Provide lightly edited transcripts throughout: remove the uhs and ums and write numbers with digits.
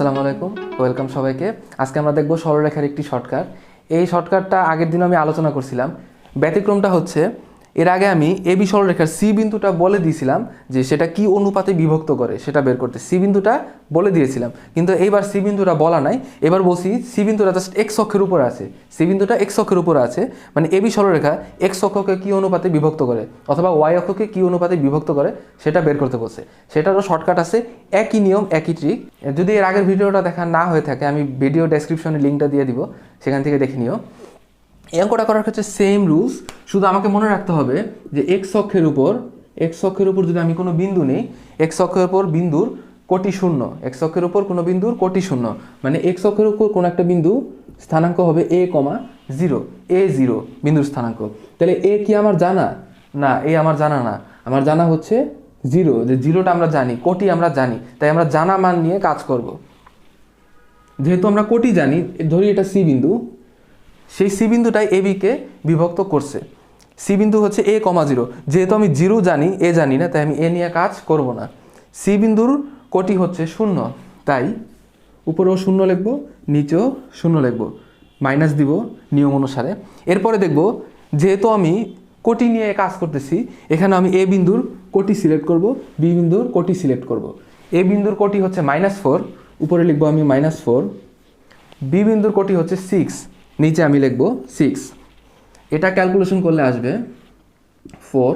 আসসালামু আলাইকুম, ওয়েলকাম সবাইকে। আজকে আমরা দেখব সরলরেখার একটি শর্টকাট। এই শর্টকাটটা আগের দিন আমি আলোচনা করছিলাম। ব্যতিক্রমটা হচ্ছে এর আগে আমি এবি সরলরেখার সি বিন্দুটা বলে দিয়েছিলাম যে সেটা কি অনুপাতে বিভক্ত করে সেটা বের করতে। সি বিন্দুটা বলে দিয়েছিলাম, কিন্তু এইবার সি বিন্দুটা বলা নাই। এবার বলছি সি বিন্দুটা জাস্ট এক্স অক্ষের উপরে আছে। সি বিন্দুটা এক্স অক্ষের উপরে আছে, মানে এবি সরলরেখা এক্স অক্ষকে কি অনুপাতে বিভক্ত করে অথবা ওয়াই অক্ষকে কি অনুপাতে বিভক্ত করে সেটা বের করতে বলছে। সেটারও শর্টকাট আছে, একই নিয়ম একই ট্রিক। যদি এর আগের ভিডিওটা দেখা না হয়ে থাকে আমি ভিডিও ডেসক্রিপশনে লিঙ্কটা দিয়ে দিব, সেখান থেকে দেখে নিও। এই অঙ্কটা করার ক্ষেত্রে সেম রুলস, শুধু আমাকে মনে রাখতে হবে যে এক্স অক্ষের উপর যদি আমি কোনো বিন্দু নিই, এক্স অক্ষের উপর বিন্দুর কোটি শূন্য, এক্স অক্ষের উপর কোনো বিন্দুর কোটি শূন্য, মানে এক্স অক্ষের উপর কোনো একটা বিন্দু স্থানাঙ্ক হবে a, 0, a0 বিন্দুর স্থানাঙ্ক। তাহলে এ কি আমার জানা? না, এ আমার জানা না, আমার জানা হচ্ছে 0, যে 0টা আমরা জানি, কোটি আমরা জানি, তাই আমরা জানা মান নিয়ে কাজ করব। যেহেতু আমরা কোটি জানি, ধরি এটা সি বিন্দু, সেই সি বিন্দুটাই এবিকে বিভক্ত করছে। সি বিন্দু হচ্ছে a, 0, যেহেতু আমি 0 জানি, এ জানি না, তাই আমি এ নিয়ে কাজ করব না। সি বিন্দুর কোটি হচ্ছে 0, তাই উপরেও 0 লিখব, নিচেও 0 লিখব, মাইনাস দিব নিয়ম অনুসারে। এরপরে দেখব, যেহেতু আমি কোটি নিয়ে কাজ করতেছি, এখানে আমি এ বিন্দুর কোটি সিলেক্ট করব, বি বিন্দুর কোটি সিলেক্ট করব। এ বিন্দুর কোটি হচ্ছে -4, উপরে লিখব আমি -4। বি বিন্দুর কোটি হচ্ছে 6, নিচে আমি লিখব 6। এটা ক্যালকুলেশন করলে আসবে 4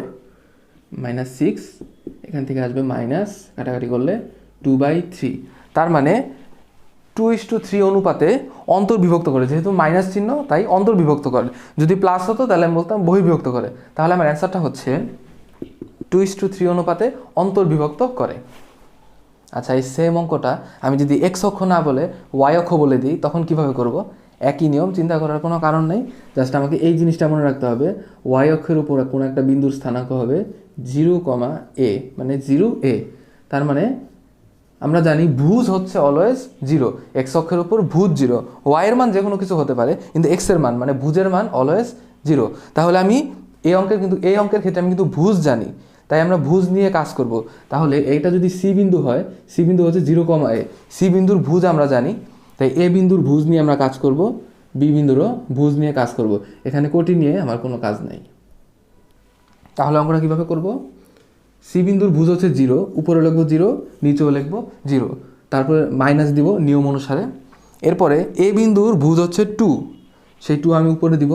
- 6, এখান থেকে আসবে মাইনাস, কাটাকাটি করলে 2/3। তার মানে 2:3 অনুপাতে অন্তর্বিভক্ত করে। যেহেতু মাইনাস চিহ্ন তাই অন্তর্বিভক্ত করে। যদি প্লাস হতো তাহলে আমি বলতাম বহির্বিভক্ত করে। তাহলে আমার অ্যান্সারটা হচ্ছে 2:3 অনুপাতে অন্তর্বিভক্ত করে। আচ্ছা, এই সেম অঙ্কটা আমি যদি এক্স অক্ষ না বলে ওয়াই অক্ষ বলে দিই, তখন কিভাবে করব? একই নিয়ম, চিন্তা করার কোনো কারণ নেই। জাস্ট আমাকে এই জিনিসটা মনে রাখতে হবে, ওয়াই অক্ষের উপর কোনো একটা বিন্দুর স্থানাঙ্ক হবে 0, a, মানে 0a। তার মানে আমরা জানি ভুজ হচ্ছে অলওয়েজ 0, এক্স অক্ষের উপর ভুজ 0। ওয়াইয়ের মান যে কোনো কিছু হতে পারে, কিন্তু এক্সের মান মানে ভুজের মান অলওয়েজ 0। তাহলে আমি এই অঙ্কের ক্ষেত্রে আমি কিন্তু ভুজ জানি, তাই আমরা ভুজ নিয়ে কাজ করব। তাহলে এইটা যদি সি বিন্দু হয়, সি বিন্দু হচ্ছে 0, a, সি বিন্দুর ভুজ আমরা জানি, তাই এ বিন্দুর ভুজ নিয়ে আমরা কাজ করব, বি বিন্দুরও ভুজ নিয়ে কাজ করব। এখানে কোটি নিয়ে আমার কোনো কাজ নেই। তাহলে অঙ্কটা কীভাবে করব? সি বিন্দুর ভুজ হচ্ছে 0, উপরে লিখব 0, নিচেও লিখব 0, তারপরে মাইনাস দিব নিয়ম অনুসারে। এরপরে এ বিন্দুর ভুজ হচ্ছে 2, সেই 2 আমি উপরে দিব।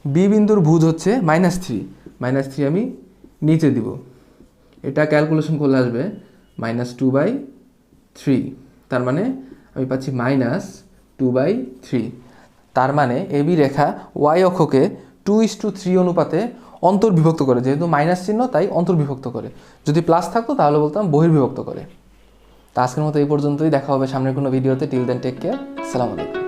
বি বিন্দুর ভুজ হচ্ছে -3 আমি নিচে দিব। এটা ক্যালকুলেশন করলে আসবে -2/3। তার মানে আমি পাচ্ছি -2/3। তার মানে এবি রেখা ওয়াই অক্ষকে 2:3 অনুপাতে অন্তর্বিভক্ত করে। যেহেতু মাইনাস চিহ্ন তাই অন্তর্বিভক্ত করে। যদি প্লাস থাকতো তাহলে বলতাম বহির্বিভক্ত করে। তা আজকের মতো এই পর্যন্তই, দেখা হবে সামনের কোনো ভিডিওতে। টিল দেন টেক কেয়ার, আসসালামু আলাইকুম।